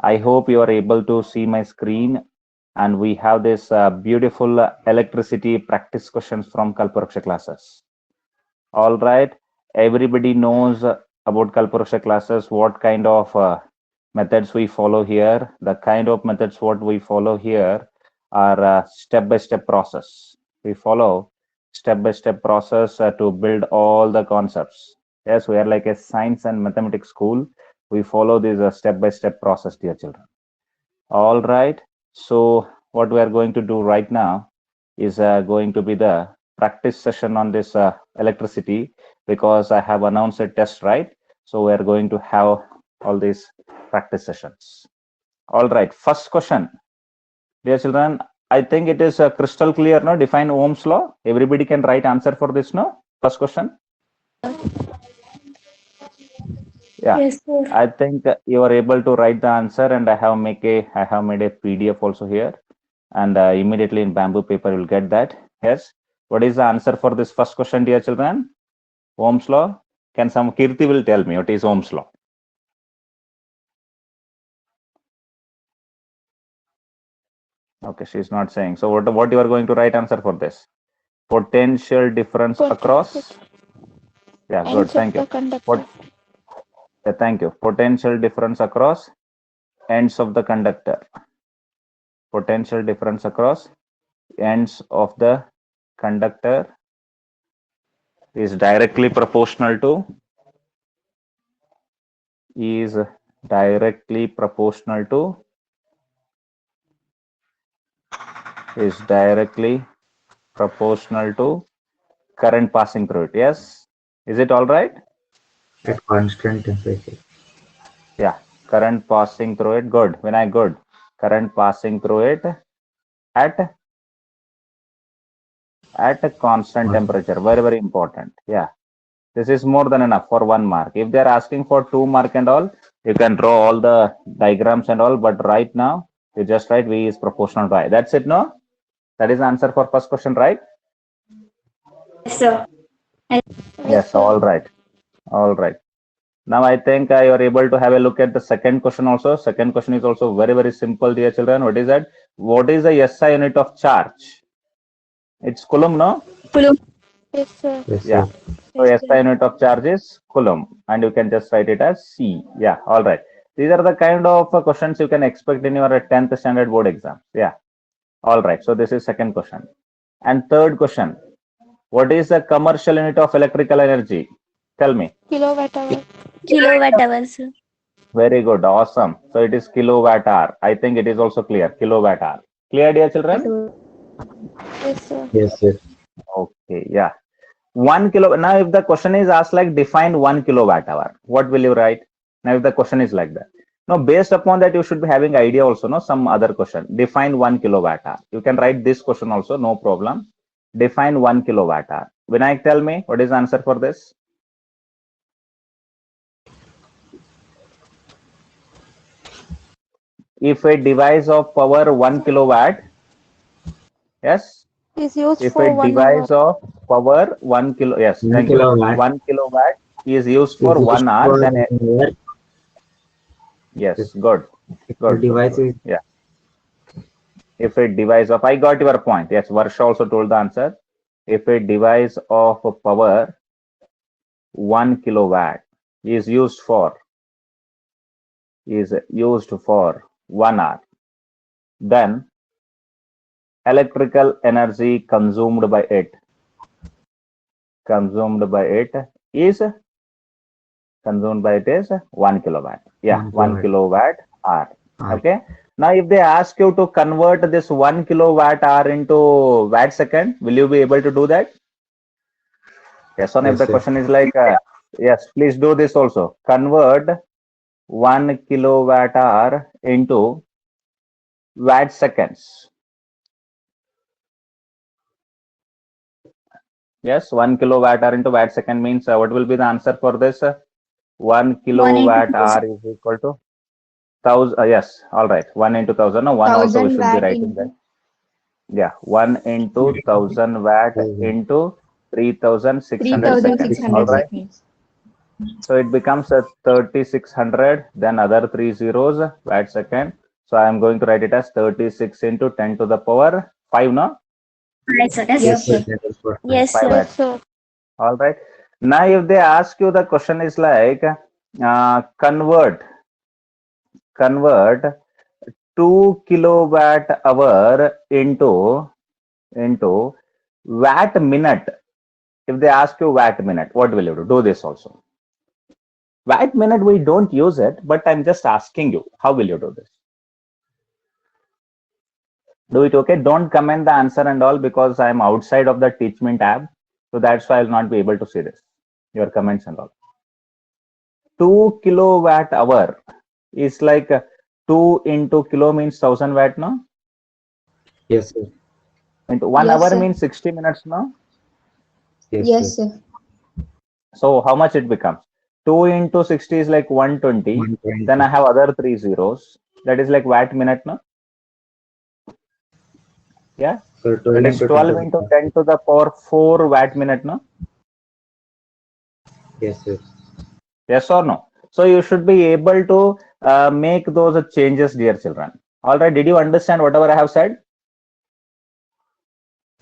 I hope you are able to see my screen, and we have this beautiful electricity practice questions from Kalpuraksha classes. All right, everybody knows about Kalpuraksha classes, what kind of methods we follow here. The kind of methods what we follow here are step-by-step process. We follow step-by-step process to build all the concepts. Yes, we are like a science and mathematics school. We follow this step-by-step process, dear children. All right. So what we are going to do right now is going to be the practice session on this electricity, because I have announced a test, right? So we are going to have all these practice sessions. All right. First question, dear children. I think it is crystal clear, no? Define Ohm's law. Everybody can write answer for this, no? First question. Yeah. Yes, sir. I think you are able to write the answer, and I have made a PDF also here, and immediately in bamboo paper you will get that. Yes. What is the answer for this first question, dear children? Ohm's law. Can some Kirti will tell me what is Ohm's law? Okay, she's not saying. So what you are going to write answer for this? Potential difference across. Yeah, good. Thank you. Thank you. Potential difference across ends of the conductor. Potential difference across ends of the conductor is directly proportional to is directly proportional to is directly proportional to current passing through it. Yes, is it all right? At constant temperature. Yeah, current passing through it. Good. When I good, current passing through it at a constant temperature. Very, very important. Yeah, this is more than enough for 1 mark. If they're asking for 2 mark and all, you can draw all the diagrams and all, but right now you just write V is proportional to I. That's it, no? That is the answer for first question, right? Yes, sir. Yes, all right. All right. Now I think you are able to have a look at the second question also. Second question is also very, very simple, dear children. What is that? What is the SI unit of charge? It's Coulomb, no? Coulomb. Yes, Yeah. sir. So SI unit of charge is Coulomb, and you can just write it as C. Yeah, all right. These are the kind of questions you can expect in your 10th standard board exam. Yeah, all right. So this is second question. And third question, what is the commercial unit of electrical energy? Tell me. Kilowatt hour. Kilowatt hour, sir. Very good, awesome. So it is kilowatt hour. I think it is also clear, kilowatt hour. Clear, dear children? Yes, sir. Yes, sir. Okay, yeah. 1 kilo. Now, if the question is asked like define 1 kilowatt hour, what will you write? Now, if the question is like that, now based upon that, you should be having idea also, no? Some other question. Define 1 kilowatt hour. You can write this question also, no problem. Define 1 kilowatt hour. Vinayak, tell me what is the answer for this? If a device of power 1 kilowatt, yes. Is used If for a 1 device hour. of power 1 kilo, yes, thank you. 1 kilowatt is used for 1 hour, then yes, good, good, good, good. Yeah. If a device of, I got your point. Yes, Varsha also told the answer. If a device of power 1 kilowatt is used for 1 hour, then electrical energy consumed by it is 1 kilowatt. Yeah, 1 kilowatt hour. Okay. Now, if they ask you to convert this 1 kilowatt hour into watt second, will you be able to do that? Yes or no? If the question is like, yes, please do this also. Convert 1 kilowatt hour into watt seconds. Yes, 1 kilowatt hour into watt second means what will be the answer for this? 1 kilowatt hour is equal to 1000. Yes, all right. 1 into 1000. No, 1 also we should be writing that. Yeah, 1 into 1000 watt into 3600 seconds. All right. So it becomes a 3600, then other three zeros, watt second. So I am going to write it as 36 into 10 to the power 5, no? Right, sir. Yes, Yes, sir. sir. That is what. Yes, 5 sir. Yes. watts. All right. Now, if they ask you, the question is like, convert 2 kilowatt hour into watt minute. If they ask you watt minute, what will you do? Do this also. Watt minute, we don't use it, but I'm just asking you, how will you do this? Do it, okay? Don't comment the answer and all, because I'm outside of the Teachment tab. So that's why I'll not be able to see this, your comments and all. 2 kilowatt hour is like 2 into kilo means 1000 watt, no? Yes, sir. And 1 Yes, hour sir. means 60 minutes, no? Yes, Yes, sir. sir. So how much it becomes? 2 into 60 is like 120. 120. Then I have other three zeros. That is like watt minute, no? Yeah. So 12 That is into 12 10 into 10 to the power 4 watt minute, no? Yes, sir. Yes or no? So you should be able to make those changes, dear children. All right. Did you understand whatever I have said?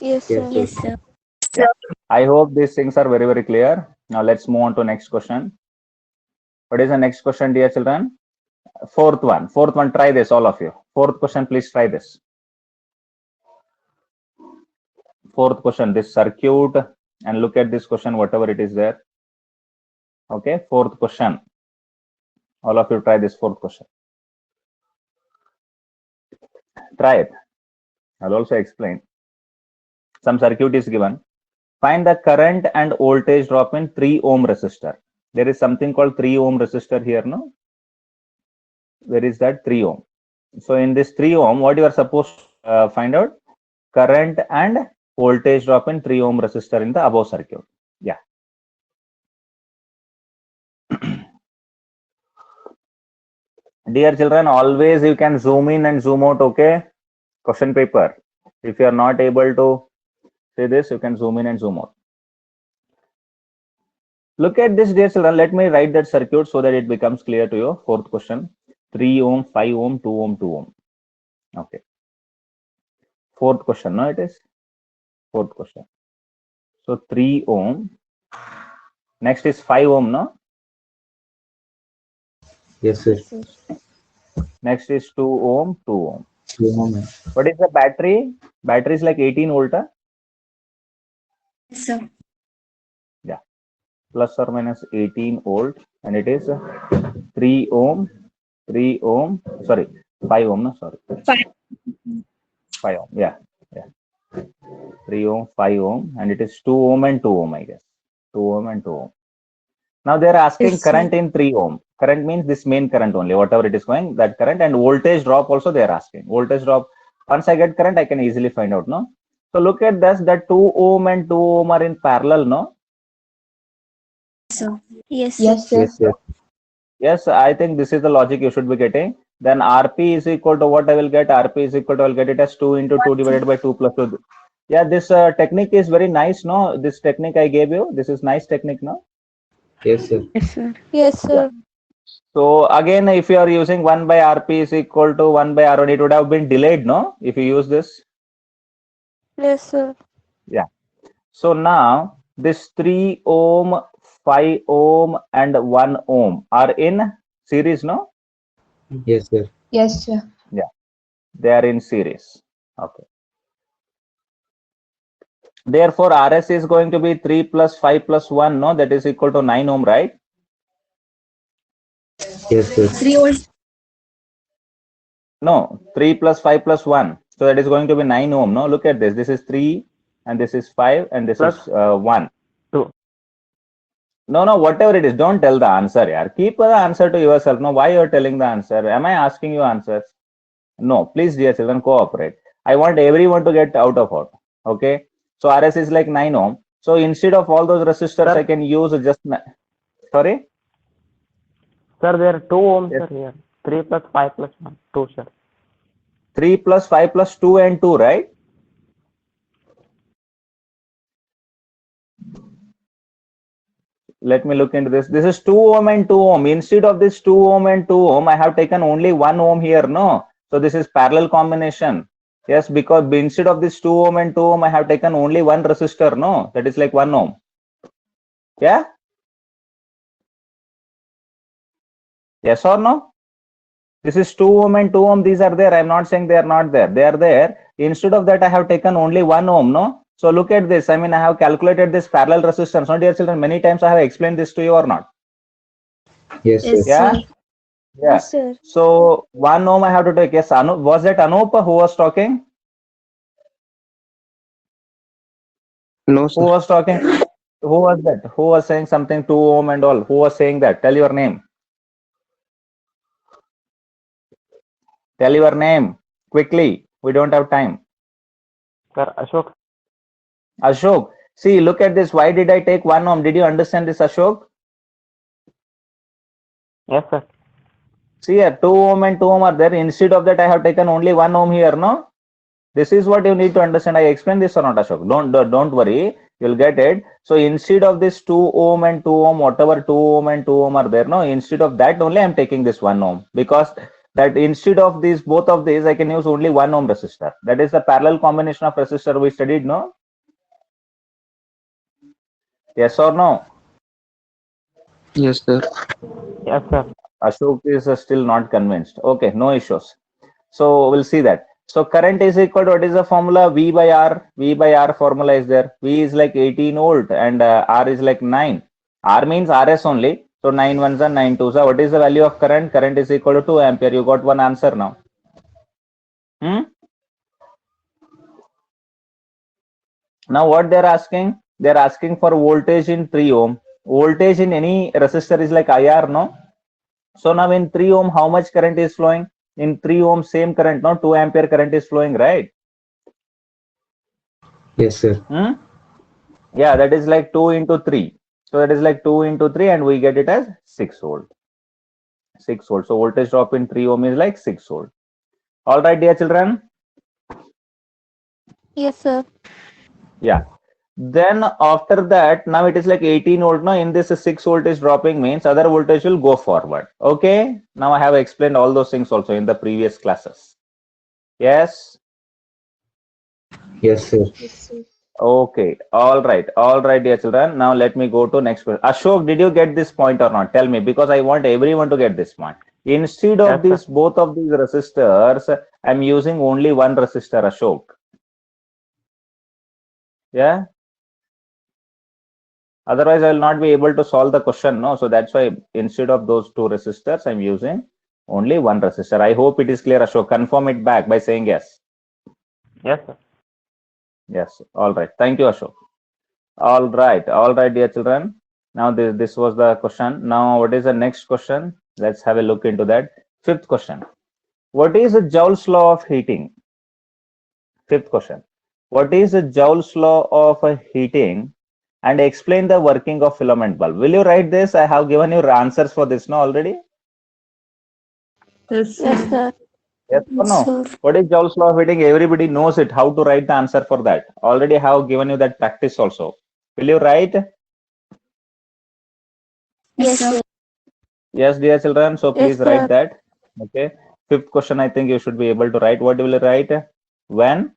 Yes, Yes, sir. sir. Yes, sir. Yeah. I hope these things are very, very clear. Now let's move on to next question. What is the next question, dear children? Fourth one. Fourth one. Try this, all of you. Fourth question, please try this. Fourth question, this circuit, and look at this question, whatever it is there. Okay. Fourth question. All of you try this fourth question. Try it. I'll also explain. Some circuit is given. Find the current and voltage drop in 3 ohm resistor. There is something called 3 ohm resistor here, no? Where is that 3 ohm? So in this 3 ohm, what you are supposed to find out? Current and voltage drop in 3 ohm resistor in the above circuit. Yeah. Dear children, always you can zoom in and zoom out, okay? Question paper. If you are not able to see this, you can zoom in and zoom out. Look at this, dear children. Let me write that circuit so that it becomes clear to you. Fourth question. 3 ohm, 5 ohm, 2 ohm, 2 ohm. Okay. Fourth question, no, it is? Fourth question. So 3 ohm. Next is 5 ohm, no? Yes, sir. Yes, sir. Next is 2 ohm, 2 ohm. 2 ohm. What is the battery? Battery is like 18 volt, Yes, sir. yeah, plus or minus 18 volt, and it is 3 ohm, 3 ohm, sorry, 5 ohm, no, sorry, 5 ohm, yeah, 3 ohm, 5 ohm, and it is 2 ohm and 2 ohm, I guess, 2 ohm and 2 ohm. Now they are asking Yes, sir. current in 3 ohm. Current means this main current only, whatever it is going, that current, and voltage drop also they are asking. Voltage drop, once I get current, I can easily find out, no? So look at this, that 2 ohm and 2 ohm are in parallel, no? So, yes, sir. Yes, sir. Yes, sir. Yes, I think this is the logic you should be getting. Then RP is equal to what I will get? RP is equal to, I will get it as 2 into 2 divided by 2 plus 2. Yeah, this technique is very nice, no? This technique I gave you, this is nice technique, no? Yes, sir. Yes, sir. Yes, sir. So again, if you are using 1 by RP is equal to 1 by R1, it would have been delayed, no? If you use this. Yes, sir. Yeah. So now this 3 ohm, 5 ohm, and 1 ohm are in series, no? Yes, sir. Yes, sir. Yeah, they are in series. Okay. Therefore, RS is going to be 3 plus 5 plus 1, no? That is equal to 9 ohm, right? Yes, sir. 3 volts. No, 3 plus 5 plus 1. So that is going to be 9 ohm, no? Look at this. This is 3, and this is 5, and this Plus is 1. 2. No, no, whatever it is, don't tell the answer, yaar. Keep the answer to yourself. No, why you're telling the answer? Am I asking you answers? No, please, dear children, cooperate. I want everyone to get out of out. Okay? So RS is like 9 ohm. So instead of all those resistors, Sir. I can use just... Sorry? Sir, there are 2 ohms Yes. are here. 3 plus 5 plus 1. 2, sir. 3 plus 5 plus 2 and 2, right? let me look into this. This is 2 ohm and 2 ohm. Instead of this 2 ohm and 2 ohm, I have taken only 1 ohm here, no? So this is parallel combination. Yes, because instead of this 2 ohm and 2 ohm, I have taken only one resistor, no? That is like 1 ohm. Yeah? Yes or no? This is 2 ohm and 2 ohm. These are there. I'm not saying they are not there. They are there. Instead of that, I have taken only 1 ohm, no? So look at this. I mean, I have calculated this parallel resistance. No, dear children, many times I have explained this to you or not? Yes, sir. Yes, Yeah? sir. Yeah. Yes, sir. So 1 ohm I have to take. Yes, Anup. Was that Anup who was talking? No, Who sir. was talking? Who was that? Who was saying something 2 ohm and all? Who was saying that? Tell your name. Tell your name quickly. We don't have time. Sir, Ashok. Ashok. See, look at this. Why did I take 1 ohm? Did you understand this, Ashok? Yes, sir. See here, 2 ohm and 2 ohm are there. Instead of that, I have taken only 1 ohm here, no? This is what you need to understand. I explained this or not, Ashok? Don't worry. You'll get it. So instead of this 2 ohm and 2 ohm, whatever 2 ohm and 2 ohm are there, no? Instead of that only, I'm taking this 1 ohm because that instead of these both of these, I can use only 1 ohm resistor. That is the parallel combination of resistor we studied, no? Yes or no? Yes, sir. Yes, sir. Ashok is still not convinced. Okay, no issues. So we'll see that. So current is equal to what is the formula? V by R. V by R formula is there. V is like 18 volt and R is like 9. R means RS only. So 9 ones are 9 twos are. What is the value of current? Current is equal to 2 ampere. You got one answer now. Now what they're asking? They're asking for voltage in 3 ohm. Voltage in any resistor is like IR, no? So now in 3 ohm, how much current is flowing? In 3 ohm, same current, no? 2 ampere current is flowing, right? Yes, sir. Yeah, that is like 2 into 3. So that is like 2 into 3 and we get it as 6 volt. 6 volt. So voltage drop in 3 ohm is like 6 volt. All right, dear children. Yes, sir. Yeah. Then after that, now it is like 18 volt. Now in this 6 volt is dropping means other voltage will go forward. Okay. Now I have explained all those things also in the previous classes. Yes. Yes, sir. Okay. All right, dear children. Now let me go to next question. Ashok, did you get this point or not? Tell me because I want everyone to get this point. Instead of Yes, sir. this, both of these resistors, I'm using only one resistor, Ashok. Yeah. Otherwise, I will not be able to solve the question. No. So that's why instead of those two resistors, I'm using only one resistor. I hope it is clear, Ashok. Confirm it back by saying yes. Yes, sir. Yes. All right. Thank you, Ashok. All right, dear children. Now this was the question. Now what is the next question? Let's have a look into that. Fifth question. What is the Joule's law of heating? Fifth question. What is the Joule's law of heating? And explain the working of filament bulb. Will you write this? I have given you answers for this now already. Yes, Yes, sir. Yes or no? sir. What is Joule's law of heating? Everybody knows it. How to write the answer for that? Already have given you that practice also. Will you write? Yes, sir. Yes, dear children. So Yes, please write sir. that. Okay. Fifth question, I think you should be able to write. What will you write? When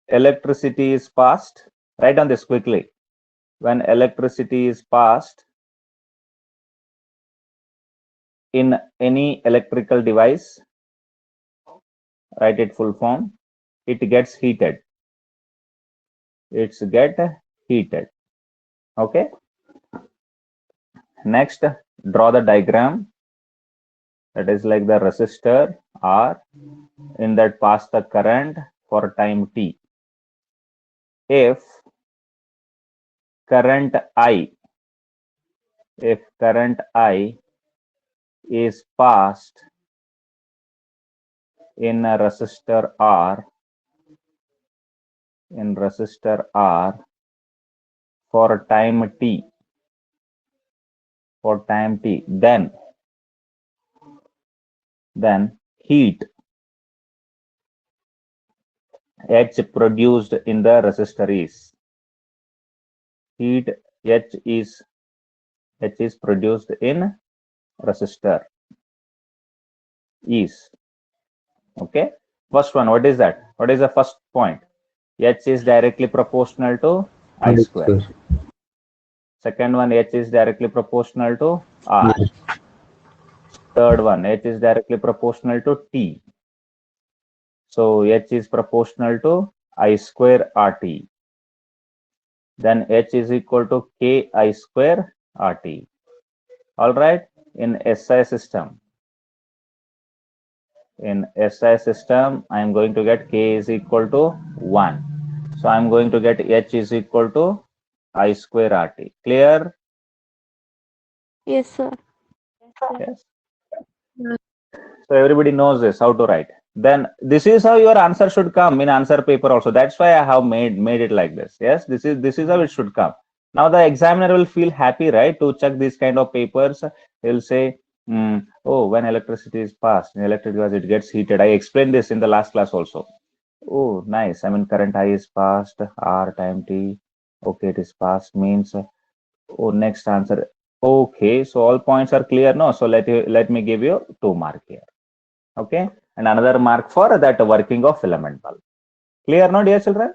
electricity is passed. Write down this quickly. When electricity is passed in any electrical device, write it full form. It gets heated. It's get heated. Okay. Next, draw the diagram. That is like the resistor R in that pass the current for time t. If current I is passed in a resistor R for time t, then heat H produced in the resistor is H is produced in resistor is. Okay. First one, what is that? What is the first point? H is directly proportional to I square. Second one, H is directly proportional to R. Third one, H is directly proportional to T. So H is proportional to I square RT. Then H is equal to KI square RT. All right. In SI system, I am going to get K is equal to 1. So I'm going to get H is equal to I square RT. Clear? Yes, sir. Yes. So everybody knows this, how to write. Then this is how your answer should come in answer paper also. That's why I have made it like this. Yes, this is how it should come. Now the examiner will feel happy, right, to check these kind of papers. He'll say, oh, when electricity is passed in electric device, it gets heated. I explained this in the last class also. Oh, nice. I mean, current I is passed, R time T. Okay, it is passed means, oh, next answer. Okay, so all points are clear, no? So let me give you 2 mark here. Okay, and another mark for that working of filament bulb. Clear, no, dear children?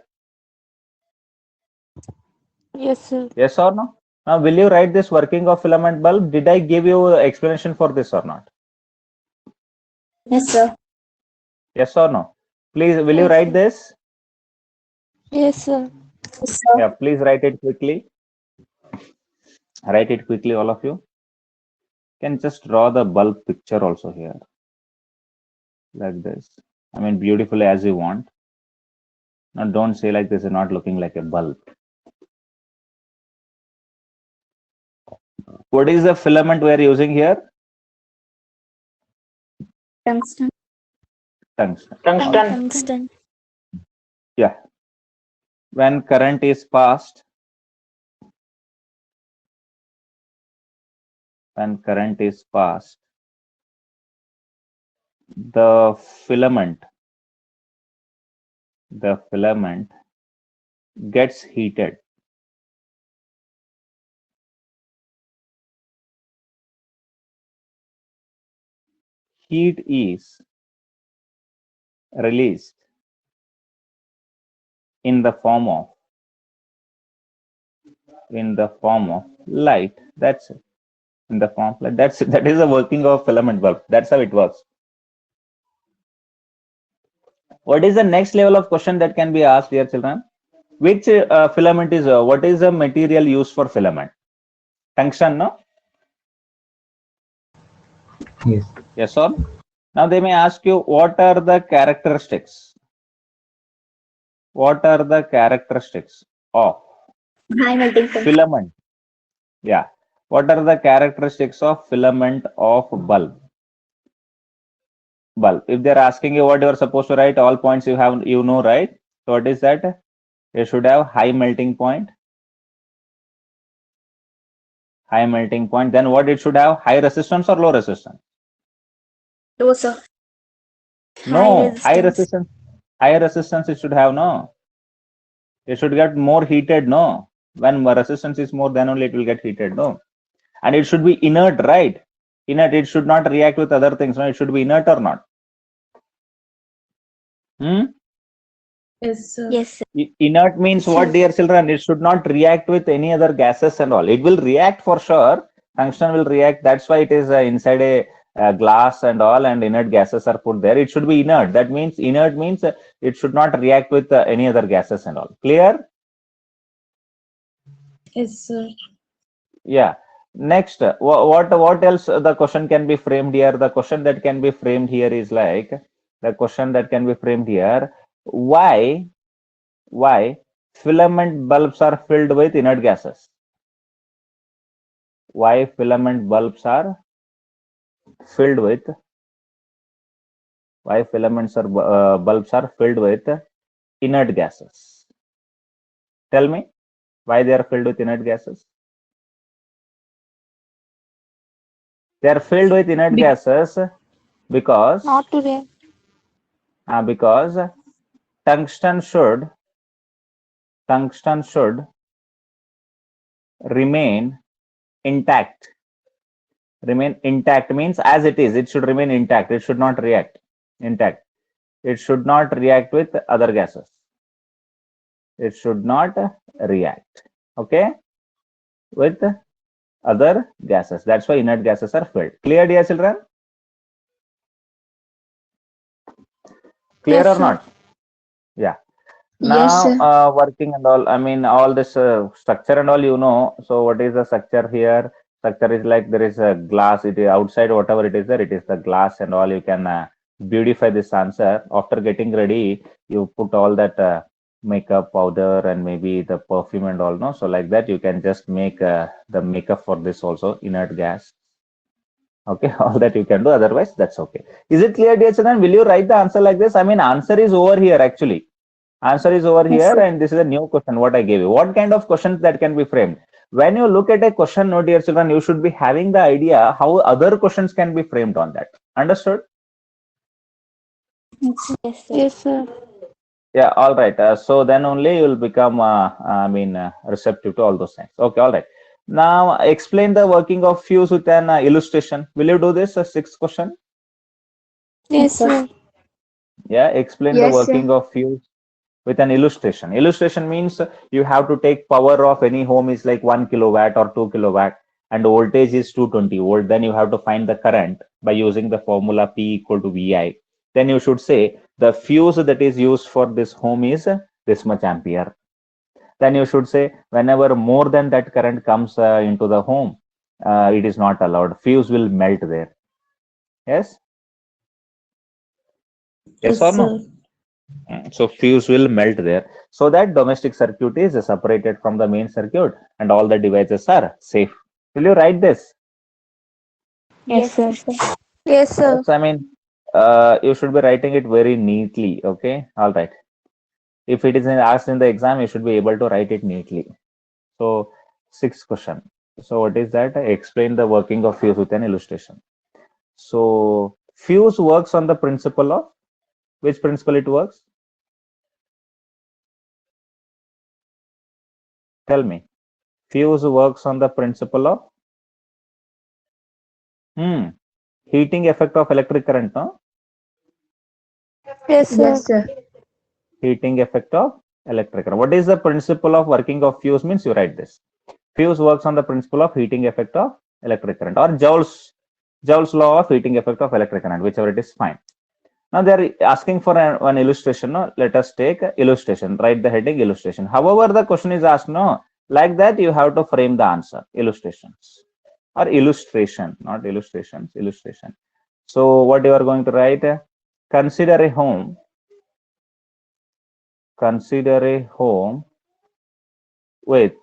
Yes, sir. Yes or no? Now, will you write this working of filament bulb? Did I give you explanation for this or not? Yes, sir. Yes or no? Please, will you Yes, write sir. this? Yes, sir. Yes, sir. Yeah, please write it quickly. Write it quickly, all of you. Can just draw the bulb picture also here. Like this. I mean, beautifully as you want. Now, don't say like this is not looking like a bulb. What is the filament we are using here? Tungsten. Tungsten. Tungsten. Yeah. When current is passed, the filament gets heated. Heat is released in the form of light. That's it. In the form of light. That's it. That is the working of filament bulb. That's how it works. What is the next level of question that can be asked, dear children? Which filament is what is the material used for filament? Tungsten, no? Yes. Yes or no? Now they may ask you, what are the characteristics? What are the characteristics of High melting point. filament? Yeah. What are the characteristics of filament of bulb? If they're asking you what you are supposed to write, all points you know, right? So what is that? You should have high melting point. High melting point. Then what it should have? High resistance or low resistance? Low, sir. No, high resistance. resistance. Higher resistance it should have, no. It should get more heated, no. When resistance is more, then only it will get heated, no. And it should be inert, right? Inert, it should not react with other things, no. It should be inert or not. Yes, sir. Yes, sir. Inert means what, dear children? It should not react with any other gases and all. It will react for sure. Tungsten will react. That's why it is inside a glass and all, and inert gases are put there. It should be inert. That means inert means it should not react with any other gases and all. Clear? Yes, sir. Yeah. Next, what else the question can be framed here? The question that can be framed here is like, why filament bulbs are filled with inert gases? Why filament bulbs are filled with? Why bulbs are filled with inert gases? Tell me why they are filled with inert gases. They are filled with inert gases because Not today. because tungsten should remain intact. Remain intact means as it is. It should remain intact. It should not react. Intact. It should not react with other gases. It should not react. Okay, with other gases. That's why inert gases are filled. Clear, dear children? Clear Yes, or sir. not? Yeah. Yes, Now, sir. working and all, I mean, all this structure and all, you know. So, what is the structure here? Structure is like there is a glass, it is outside, whatever it is there, it is the glass and all. You can beautify this answer. After getting ready, you put all that makeup powder and maybe the perfume and all, no? So, like that, you can just make the makeup for this also, inert gas. Okay, all that you can do. Otherwise, that's okay. Is it clear, dear children? Will you write the answer like this? I mean, answer is over here actually. Answer is over Yes, here, sir. and this is a new question what I gave you. What kind of questions that can be framed? When you look at a question, no, dear children, you should be having the idea how other questions can be framed on that. Understood? Yes, sir. Yes, sir. Yeah, all right. So then only you will become, receptive to all those things. Okay, all right. Now explain the working of fuse with an illustration. Will you do this? Sixth question. Yes, sir. sir. Yeah, explain the Yes, sir. working of fuse with an illustration. Illustration means you have to take power of any home is like 1 kilowatt or 2 kilowatt and voltage is 220 volt. Then you have to find the current by using the formula P equal to VI. Then you should say the fuse that is used for this home is this much ampere. Then you should say whenever more than that current comes into the home, it is not allowed. Fuse will melt there. Yes? Yes or no? sir. So fuse will melt there. So that domestic circuit is separated from the main circuit and all the devices are safe. Will you write this? Yes, sir. sir. Yes, sir. Yes, I mean, you should be writing it very neatly. Okay, all right. If it is asked in the exam, you should be able to write it neatly. So, sixth question. So, what is that? Explain the working of fuse with an illustration. So, fuse works on the principle of which principle it works? Tell me. Fuse works on the principle of heating effect of electric current, no? Yes, sir. Yes, sir. Heating effect of electric current. What is the principle of working of fuse means? You write this. Fuse works on the principle of heating effect of electric current or Joule's law of heating effect of electric current, whichever it is fine. Now they are asking for an illustration. No? Let us take illustration. Write the heading illustration. However, the question is asked, no, like that you have to frame the answer. Illustrations or illustration, not illustrations, illustration. So what you are going to write? Consider a home. Consider a home with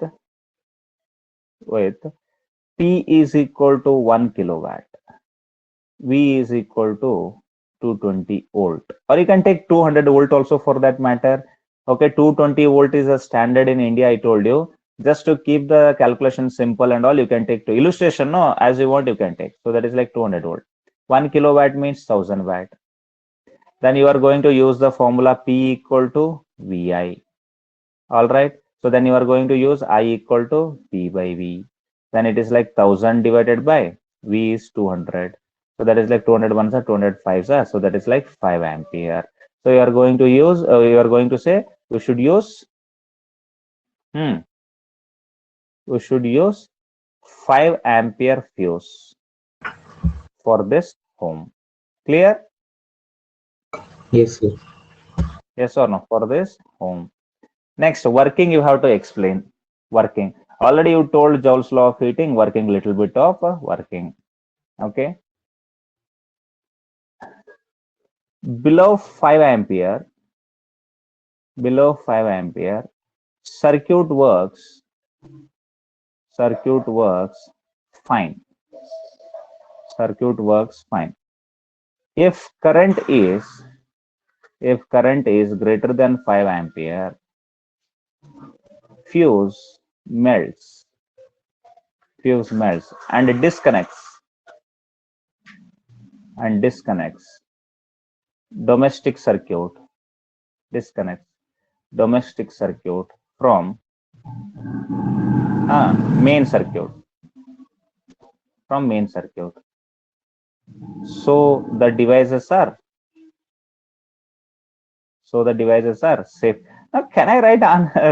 P is equal to 1 kilowatt. V is equal to 220 volt, or you can take 200 volt also for that matter. Okay, 220 volt is a standard in India. I told you, just to keep the calculation simple and all, you can take to illustration. No, as you want, you can take. So that is like 200 volt. 1 kilowatt means 1000 watt. Then you are going to use the formula P equal to VI. All right. So then you are going to use I equal to P by V. Then it is like 1000 divided by V is 200. So that is like 200 ones are 205 are. So that is like 5 ampere. So you are going to use, you are going to say we should use, we should use 5 ampere fuse for this home. Clear? Yes, sir. Yes or no? For this home. Next, working you have to explain. Working. Already you told Joule's law of heating, working little bit of working. Okay. Below 5 ampere, circuit works fine. Circuit works fine. If current is greater than 5 ampere, fuse melts and disconnects domestic circuit from Main circuit. From main circuit. So the devices are safe. Now, can I write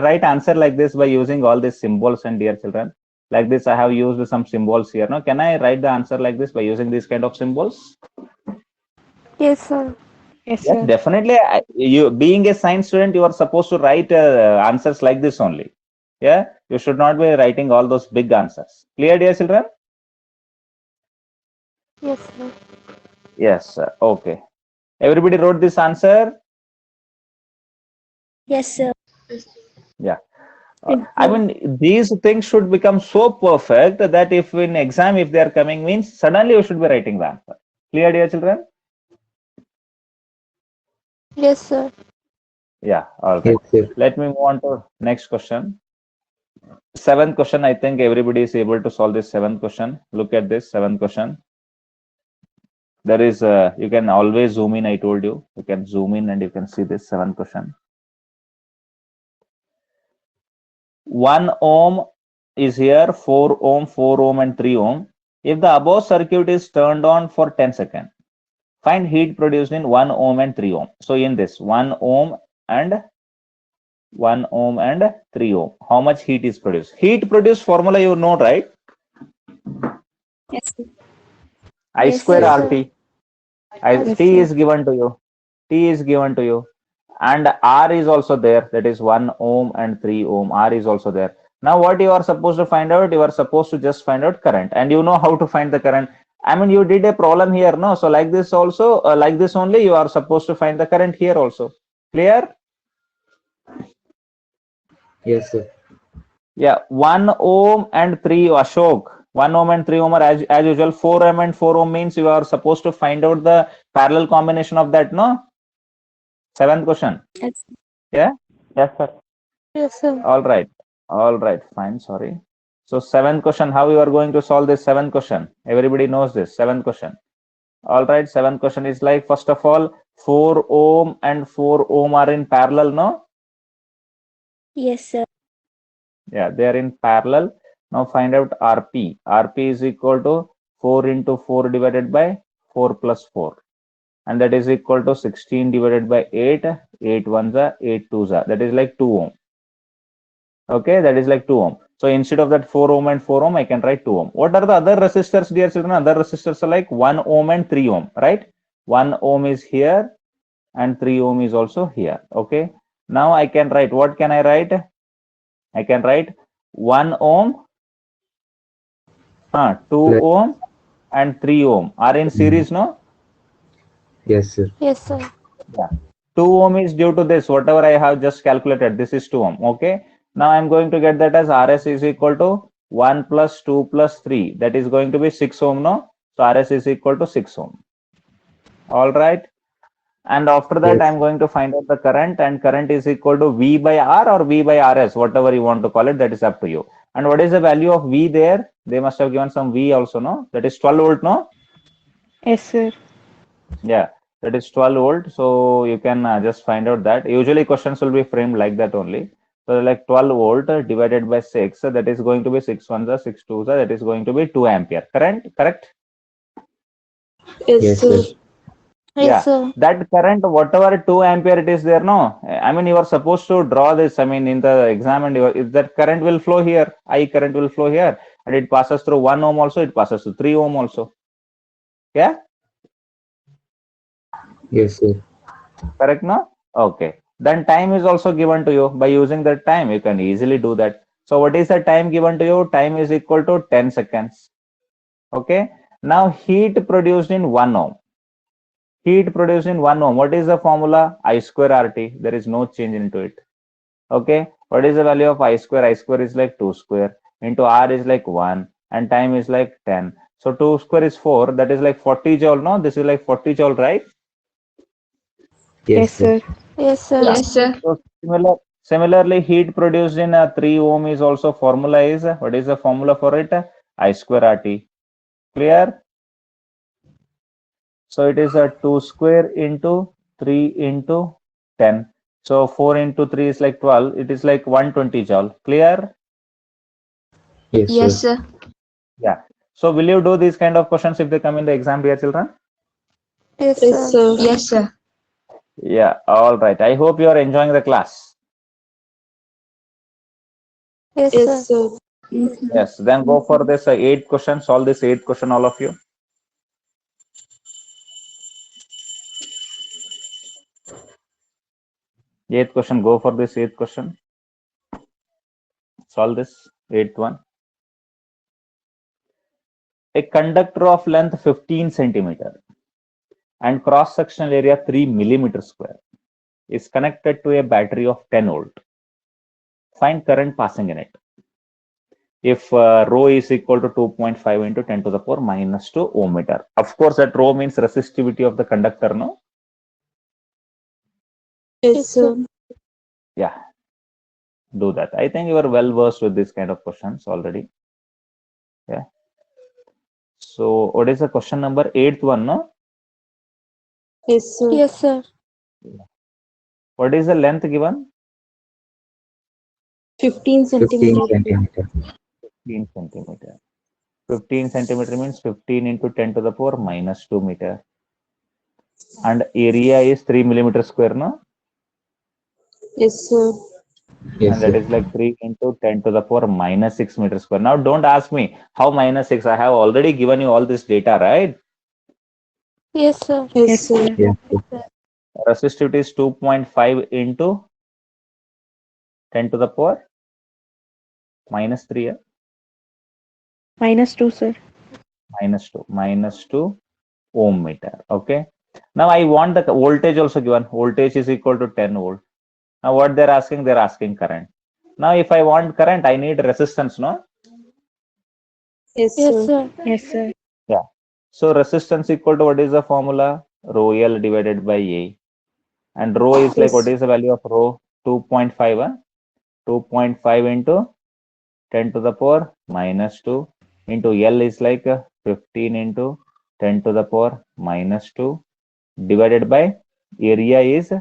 write answer like this by using all these symbols? And dear children, like this, I have used some symbols here. Now, can I write the answer like this by using these kind of symbols? Yes, sir. Yes, Yes, sir. definitely. You being a science student, you are supposed to write answers like this only. Yeah, you should not be writing all those big answers. Clear, dear children? Yes, sir. Yes. Okay. Everybody wrote this answer. Yes, sir. Yeah. I mean, these things should become so perfect that if in exam, if they are coming, means suddenly you should be writing the answer. Clear, dear children? Yes, sir. Yeah. All right. Yes, sir. Let me move on to next question. Seventh question. I think everybody is able to solve this seventh question. Look at this seventh question. There is you can always zoom in. I told you can zoom in and you can see this seventh question. 1 ohm is here, 4 ohm, 4 ohm, and 3 ohm. If the above circuit is turned on for 10 seconds, find heat produced in 1 ohm and 3 ohm. So in this 1 ohm and 3 ohm, how much heat is produced? Heat produced formula you know, right? Yes, sir. I Yes, square sir. RT. Yes, T sir. is given to you. T is given to you. And R is also there. That is 1 ohm and 3 ohm. R is also there. Now what you are supposed to find out? You are supposed to just find out current. And you know how to find the current. I mean, you did a problem here, no? So like this also, like this only, you are supposed to find the current here also. Clear? Yes, sir. Yeah, 1 ohm and 3 Ashok. 1 ohm and 3 ohm are as usual. 4 ohm and 4 ohm means you are supposed to find out the parallel combination of that, no? Seventh question. Yes. Yeah? Yes, sir. Yes, sir. All right. All right. Fine. Sorry. So seventh question, how you are going to solve this seventh question? Everybody knows this seventh question. All right. Seventh question is like, first of all, 4 ohm and 4 ohm are in parallel, no? Yes, sir. Yeah, they are in parallel. Now find out RP. RP is equal to 4 into 4 divided by 4 plus 4. And that is equal to 16 divided by 8. 8 ones are 8 twos are. That is like 2 ohm. Okay, that is like 2 ohm. So instead of that 4 ohm and 4 ohm, I can write 2 ohm. What are the other resistors, dear children? Other resistors are like 1 ohm and 3 ohm, right? 1 ohm is here and 3 ohm is also here. Okay. Now I can write, what can I write? I can write 1 ohm, 2 Plus, ohm and 3 ohm are in series, no? yes, sir. Yes, sir. Yeah. 2 ohm is due to this, whatever I have just calculated. This is 2 ohm. Okay. Now I'm going to get that as RS is equal to 1 plus 2 plus 3. That is going to be 6 ohm, no? So RS is equal to 6 ohm. All right. And after that, Yes. I'm going to find out the current, and current is equal to V by R or V by RS, whatever you want to call it. That is up to you. And what is the value of V there? They must have given some V also, no? That is 12 volt, no? Yes, sir. Yeah, that is 12 volt. So you can just find out that. Usually questions will be framed like that only. So like 12 volt divided by 6, that is going to be 6 ones are 6 twos are, that is going to be 2 ampere. Correct? Yes, Yes, sir. sir. Yes, Yeah, sir. that current, whatever 2 ampere it is there, no? I mean, you are supposed to draw this. I mean, in the exam, and if that current will flow here, I current will flow here, and it passes through 1 ohm also, it passes through 3 ohm also. Yeah, Yes, sir. correct, no? Okay. Then time is also given to you. By using that time, you can easily do that. So what is the time given to you? Time is equal to 10 seconds. Okay. Now heat produced in 1 ohm. Heat produced in 1 ohm. What is the formula? I square RT. There is no change into it. Okay. What is the value of I square? I square is like 2 square into R is like 1 and time is like 10. So 2 square is 4. That is like 40 joule. No, this is like 40 joule, right? Yes, Yes, sir. sir. Yes, sir. Yes, sir. So similarly, heat produced in a 3 ohm is also formula is, what is the formula for it? I square RT. Clear? So it is a 2 square into 3 into 10. So 4 into 3 is like 12. It is like 120 joule. Clear? Yes, sir. Yeah. So will you do these kind of questions if they come in the exam, dear children? Yes, sir. Yes, sir. Yeah. All right. I hope you are enjoying the class. Yes, Yes, sir. sir. Yes. Then go for this 8 questions. Solve this 8 question, all of you. Eighth question. Go for this 8th question. Solve this 8th one. A conductor of length 15 centimeter and cross sectional area 3 millimeter square is connected to a battery of 10 volt. Find current passing in it. If rho is equal to 2.5 into 10 to the power minus 2 ohm meter. Of course, that rho means resistivity of the conductor, no? Yes, sir. Yeah. Do that. I think you are well versed with this kind of questions already. Yeah. So what is the question number 8th one, no? Yes, sir. Yes, sir. What is the length given? 15 15 centimeter. centimeter. 15 centimeter. 15 centimeter means 15 into 10 to the power minus 2 meter. And area is 3 millimeter square, no? Yes, sir. Yes, And that sir. is like 3 into 10 to the power minus 6 meter square. Now don't ask me how minus 6. I have already given you all this data, right? Yes, sir. Yes, sir. Yes, sir. Resistivity is 2.5 into 10 to the power minus 3, yeah? Minus 2, sir. minus 2 ohm meter. Okay. Now I want the voltage also given. Voltage is equal to 10 volt. Now what they're asking current. Now if I want current, I need resistance, no? Yes, Yes, sir. sir. Yes, sir. Yeah. So resistance equal to what is the formula? Rho L divided by A. And rho is like, what is the value of rho? 2.5, huh? 2.5 into 10 to the power minus 2 into L is like 15 into 10 to the power minus 2 divided by area is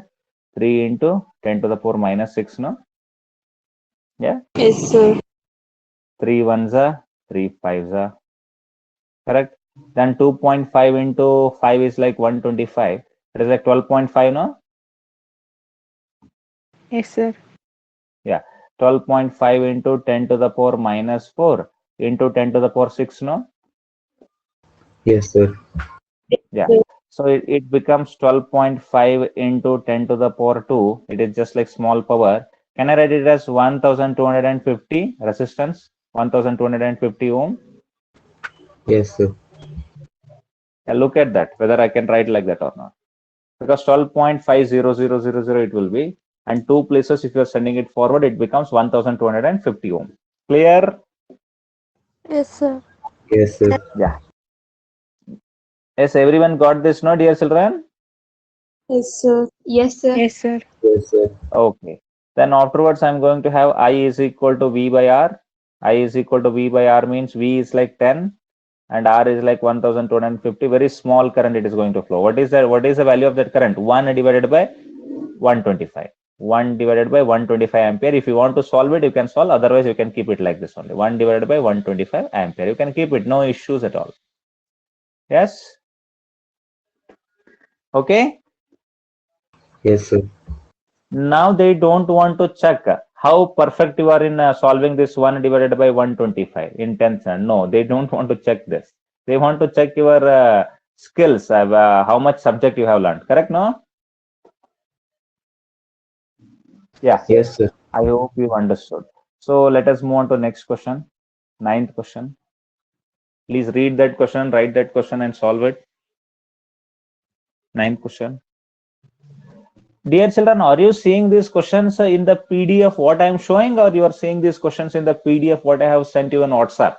3 into 10 to the power minus 6, no? Yeah. Yes, sir. 3 ones are 3 fives are correct. Then 2.5 into 5 is like 125. It is like 12.5, no? Yes, sir. Yeah. 12.5 into 10 to the power minus 4 into 10 to the power 6, no? Yes, sir. Yeah. So it becomes 12.5 into 10 to the power 2. It is just like small power. Can I write it as 1250 resistance? 1250 ohm? Yes, sir. Yeah, look at that, whether I can write like that or not. Because 12.50000 it will be. And two places, if you are sending it forward, it becomes 1250 ohm. Clear? Yes, sir. Yes, sir. Yeah. Yes, everyone got this, no, dear children? Yes, sir. Yes, sir. Yes, sir. Yes, sir. Okay. Then afterwards, I'm going to have I is equal to V by R. I is equal to V by R means V is like 10 and R is like 1250. Very small current it is going to flow. What is that? What is the value of that current? 1 divided by 125. 1 divided by 125 ampere. If you want to solve it, you can solve. Otherwise, you can keep it like this only. 1 divided by 125 ampere. You can keep it. No issues at all. Yes? Okay. Yes, sir. Now they don't want to check how perfect you are in solving this 1 divided by 125 in 10th. No, they don't want to check this. They want to check your skills, how much subject you have learned. Correct, no? Yeah, Yes, sir. I hope you understood. So let us move on to next question. 9th question. Please read that question, write that question and solve it. 9th question. Dear children, are you seeing these questions in the PDF what I am showing, or you are seeing these questions in the PDF what I have sent you on WhatsApp?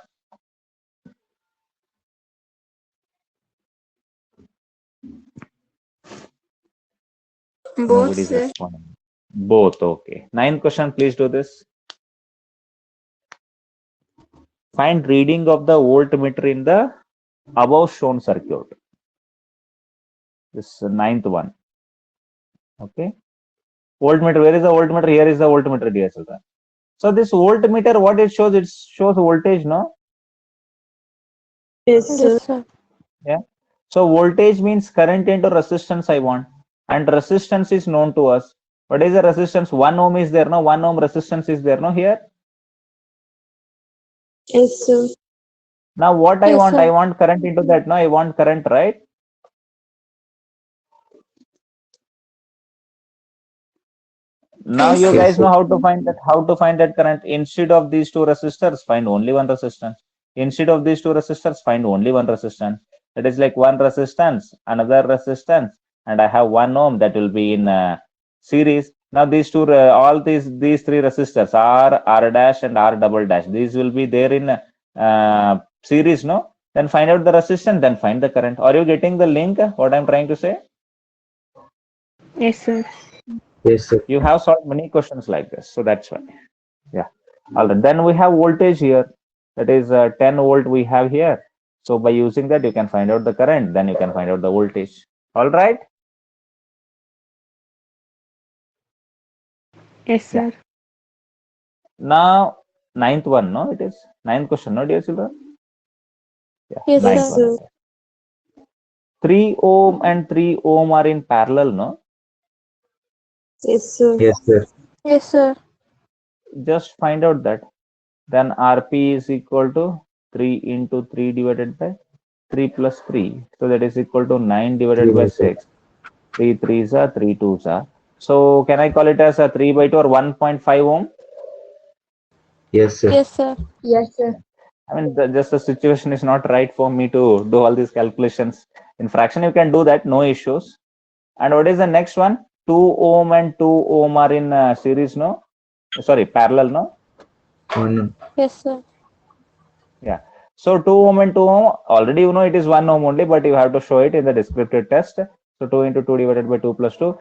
Both, Nobody's sir. responding. Both, okay. 9th question, please do this. Find reading of the voltmeter in the above shown circuit. This is the 9th one. Okay. Voltmeter, where is the voltmeter? Here is the voltmeter, dear children. So this voltmeter, what it shows? It shows voltage, no? Yes, sir. Yes, sir. Yeah. So voltage means current into resistance I want, and resistance is known to us. What is the resistance? 1 ohm is there, no? 1 ohm resistance is there, no? Here. Yes, sir. Now what I Yes, want? sir. I want current into that, no? I want current, right? Now Yes, you sir. Yes, guys know sir. how to find that. How to find that current? Instead of these two resistors, find only one resistance. Instead of these two resistors, find only one resistance. That is like one resistance, another resistance, and I have 1 ohm that will be in series. Now these two, all these three resistors, R dash and R double dash, these will be there in series, no? Then find out the resistance, then find the current. Are you getting the link? What I'm trying to say? Yes, sir. Yes, sir. You have solved many questions like this, so that's why. Yeah. All right. Then we have voltage here. That is 10 volt we have here. So by using that, you can find out the current. Then you can find out the voltage. All right. Yes, sir. Now, ninth one, no? It is ninth question, no, dear children? Yeah. Yes, Ninth Yes, one. sir. 3 ohm and 3 ohm are in parallel, no? Yes, sir. Yes, sir. Yes, sir. Just find out that. Then Rp is equal to 3 into 3 divided by 3 plus 3. So that is equal to 9 divided by 6. 3 3s are 3 2s are. So can I call it as a 3 by 2 or 1.5 ohm? Yes, sir. Yes, sir. Yes, sir. I mean, just the situation is not right for me to do all these calculations. In fraction, you can do that, no issues. And what is the next one? 2 ohm and 2 ohm are in series, no? Sorry, parallel, no? One. Yes, sir. Yeah. So 2 ohm and 2 ohm, already you know it is 1 ohm only, but you have to show it in the descriptive test. So 2 into 2 divided by 2 plus 2.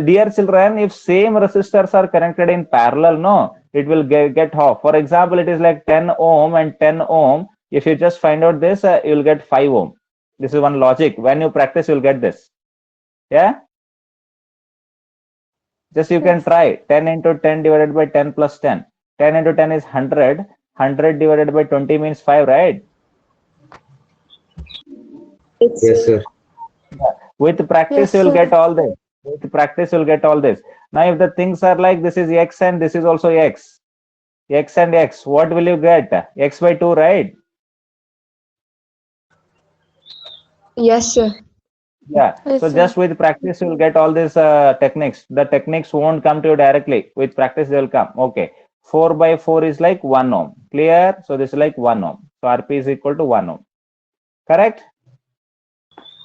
Dear children, if same resistors are connected in parallel, no, it will get off. For example, it is like 10 ohm and 10 ohm. If you just find out this, you will get 5 ohm. This is one logic. When you practice, you will get this. Yeah. Just you can Yes. try 10 into 10 divided by 10 plus 10. 10 into 10 is 100. 100 divided by 20 means 5, right? Yes, sir. With practice, Yes, you will sir. get all this. With practice, you'll get all this. Now, if the things are like this is x and this is also x, x and x, what will you get? X by 2, right? Yes, sir. Yeah. Yes, So sir. just with practice, you'll get all these techniques. The techniques won't come to you directly. With practice, they'll come. Okay. 4 by 4 is like 1 ohm. Clear? So this is like 1 ohm. So Rp is equal to 1 ohm. Correct?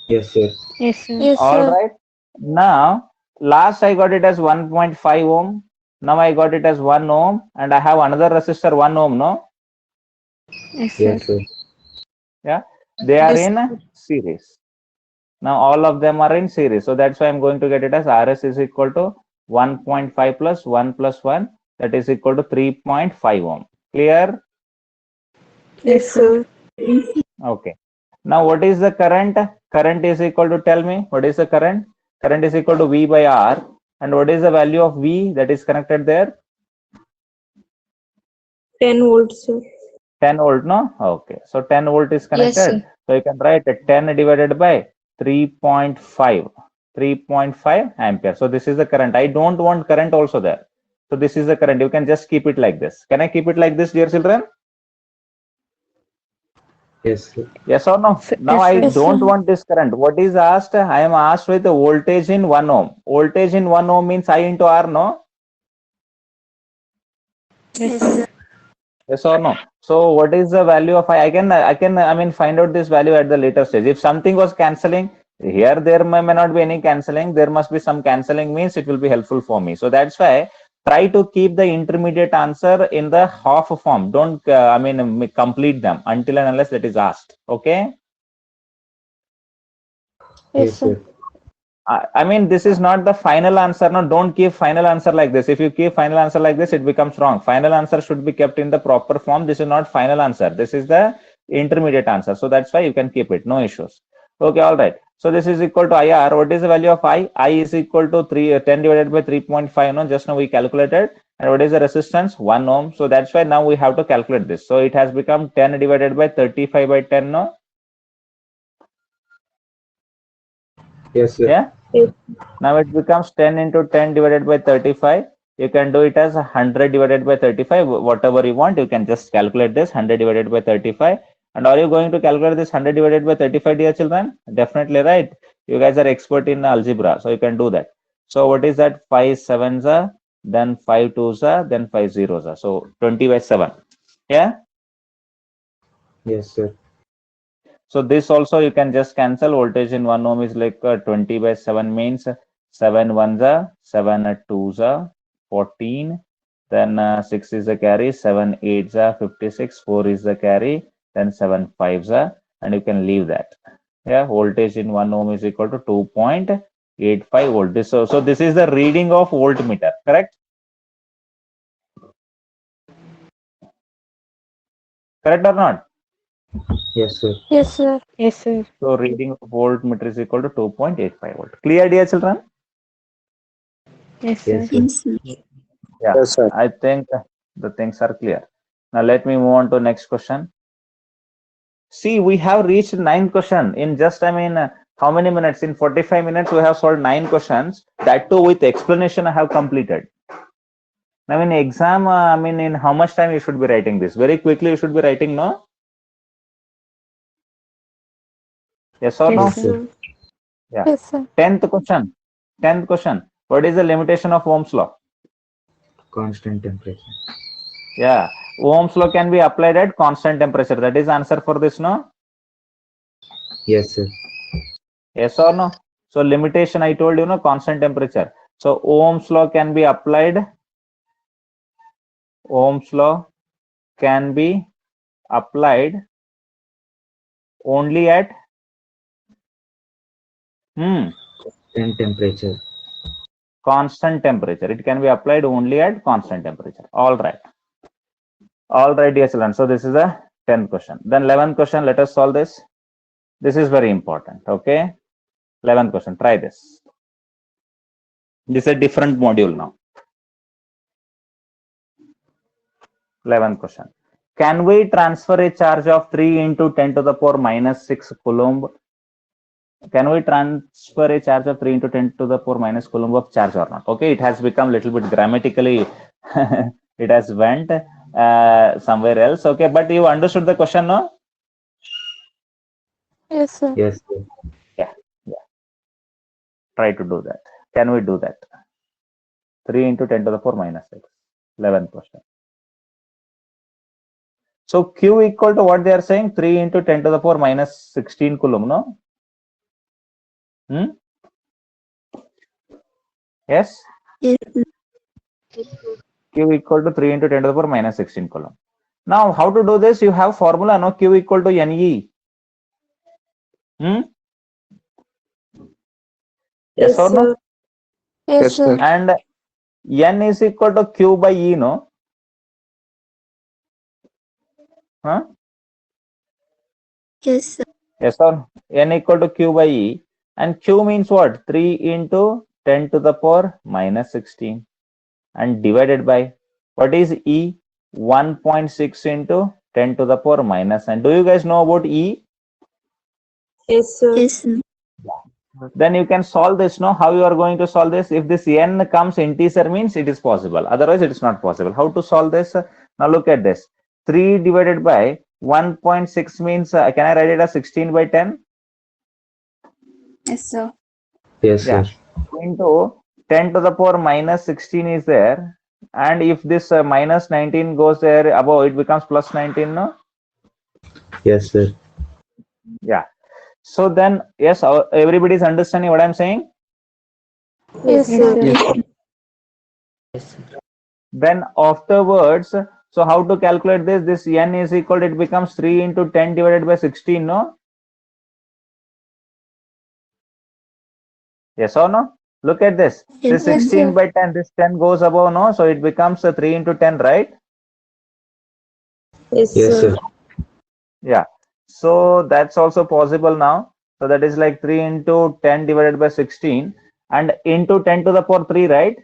Yes, sir. Yes, sir. Yes, All sir. right. Now, last I got it as 1.5 ohm. Now I got it as 1 ohm, and I have another resistor 1 ohm, no? Yes, sir. Yes, sir. Yeah. They are Yes, in series. Now all of them are in series. So that's why I'm going to get it as Rs is equal to 1.5 plus 1 plus 1. That is equal to 3.5 ohm. Clear? Yes, sir. Okay. Now what is the current? Current is equal to, tell me, what is the current? Current is equal to V by R. And what is the value of V that is connected there? 10 volts, sir. 10 volt, no? Okay. So 10 volt is Yes, connected. sir. So you can write 10 divided by 3.5. 3.5 ampere. So this is the current. I don't want current also there. So this is the current. You can just keep it like this. Can I keep it like this, dear children? Yes, sir. Yes or no? Sir, Now yes, I sir. Yes, don't sir. want this current. What is asked? I am asked with the voltage in 1 ohm. Voltage in 1 ohm means I into R, no? Yes, sir. Yes or no? So what is the value of I can find out this value at the later stage. If something was cancelling, here there may not be any cancelling. There must be some cancelling, means it will be helpful for me. So that's why try to keep the intermediate answer in the half form. Don't complete them until and unless that is asked. Okay. Yes, Yes, sir. sir. I mean, this is not the final answer. No, don't give final answer like this. If you keep final answer like this, it becomes wrong. Final answer should be kept in the proper form. This is not final answer. This is the intermediate answer. So that's why you can keep it. No issues. Okay, all right. So this is equal to IR. What is the value of I? I is equal to 10 divided by 3.5. No, just now we calculated. And what is the resistance? 1 ohm. So that's why now we have to calculate this. So it has become 10 divided by 35 by 10. No? Yes, sir. Yeah. Yes. Now it becomes 10 into 10 divided by 35. You can do it as 100 divided by 35. Whatever you want, you can just calculate this 100 divided by 35. And are you going to calculate this 100 divided by 35, dear children? Definitely, right? You guys are expert in algebra, so you can do that. So what is that? 5 sevens are, then 5 twos are, then 5 zeros are. So 20 by 7. Yeah. Yes, sir. So this also you can just cancel. Voltage in 1 ohm is like 20 by 7 means 7 ones are, 7 twos are, 14. Then 6 is the carry, 7 eights are 56, 4 is the carry, then 7 fives are, and you can leave that. Yeah, voltage in 1 ohm is equal to 2.85 volt. So this is the reading of voltmeter, correct? Correct or not? Yes, sir. Yes, sir. Yes, sir. So reading of voltmeter is equal to 2.85 volt. Clear, dear children? Yes, sir. Yes, sir. Yeah, Yes, sir. I think the things are clear. Now let me move on to next question. See, we have reached 9th question in just, how many minutes? In 45 minutes, we have solved 9 questions. That too with explanation I have completed. Now in exam, in how much time you should be writing this? Very quickly you should be writing, no? Yes or no? Yes, sir. Yeah. Yes, sir. 10th question. 10th question. What is the limitation of Ohm's law? Constant temperature. Yeah. Ohm's law can be applied at constant temperature. That is answer for this, no? Yes, sir. Yes or no? So limitation, I told you, no, constant temperature. So Ohm's law can be applied. Ohm's law can be applied only at And temperature. constant temperature. It can be applied only at constant temperature. All right. All right, dear children. So this is the 10th question. Then 11th question, let us solve this. This is very important. Okay. 11th question. Try this. This is a different module now. 11th question. Can we transfer a charge of 3 into 10 to the power minus 6 coulomb? Can we transfer a charge of 3 into 10 to the power minus coulomb of charge or not? Okay, it has become a little bit grammatically, it has went somewhere else. Okay, but you understood the question, no? Yes, sir. Yes, sir. Yeah. Try to do that. Can we do that? 3 into 10 to the power minus 6. 11th question. So Q equal to what they are saying? 3 into 10 to the power minus 16 coulomb, no? Yes? Yes. Q equal to 3 into 10 to the power minus 16 coulomb. Now, how to do this? You have formula, no? Q equal to NE. Yes or no? Yes, Yes, sir. sir. And N is equal to Q by E, no? Yes, sir. Yes or no? N equal to Q by E. And Q means what? 3 into 10 to the power minus 16. And divided by, what is E? 1.6 into 10 to the power minus 9. Do you guys know about E? Yes, sir. Yes, sir. Then you can solve this, no? How you are going to solve this? If this N comes integer means it is possible. Otherwise it is not possible. How to solve this? Now look at this. 3 divided by 1.6 means, can I write it as 16 by 10? Yes, sir. Yes, Yeah. sir. Into 10 to the power minus 16 is there. And if this minus 19 goes there above, it becomes plus 19, no? Yes, sir. Yeah. So then, yes, everybody is understanding what I'm saying? Yes, sir. Yes, sir. Then afterwards, so how to calculate this? This N is equal, it becomes 3 into 10 divided by 16, no? Yes or no? Look at this. This Yes, 16 sir. by 10, this 10 goes above, no? So it becomes 3 into 10, right? Yes, Yes, sir. sir. Yeah. So that's also possible now. So that is like 3 into 10 divided by 16 and into 10 to the power 3, right?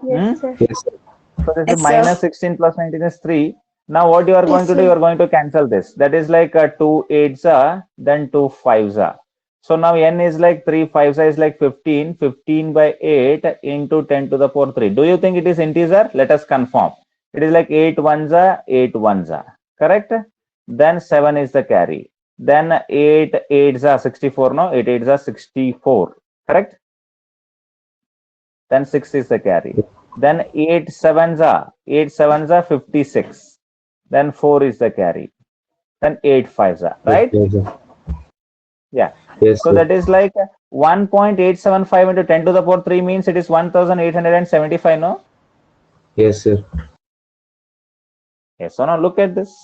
Yes, sir. Yes, sir. So this is Yes, sir. minus 16 plus 19 is 3. Now what you are going Yes, to do, sir. you are going to cancel this. That is like 2 8s are, then 2 5s are. So now n is like 3 5s is like 15. 15 by 8 into 10 to the power 3. Do you think it is integer? Let us confirm. It is like 8 ones are, 8 ones are. Correct? Then 7 is the carry. Then 8 8s are 64. No, 8 8s are 64. Correct? Then 6 is the carry. Then 8 sevens are 56. Then 4 is the carry. Then 8 fives are, right? Yes, sir. Yeah. Yes, So sir. that is like 1.875 into 10 to the power 3 means it is 1875, no? Yes, sir. Yes, so now look at this.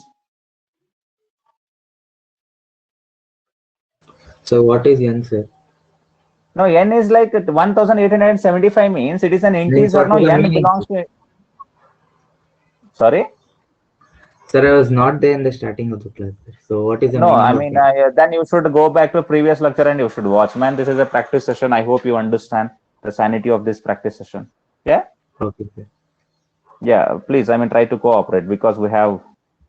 So what is n, sir? Now n is like 1875 means it is an integer. what No, is the n meaning? belongs to. Sorry? Sir, I was not there in the starting of the class, sir. So what is the No, meaning I of mean, n? then you should go back to previous lecture and you should watch. Man, this is a practice session. I hope you understand the sanity of this practice session. Yeah? Okay, sir. Yeah, please, I mean, try to cooperate because we have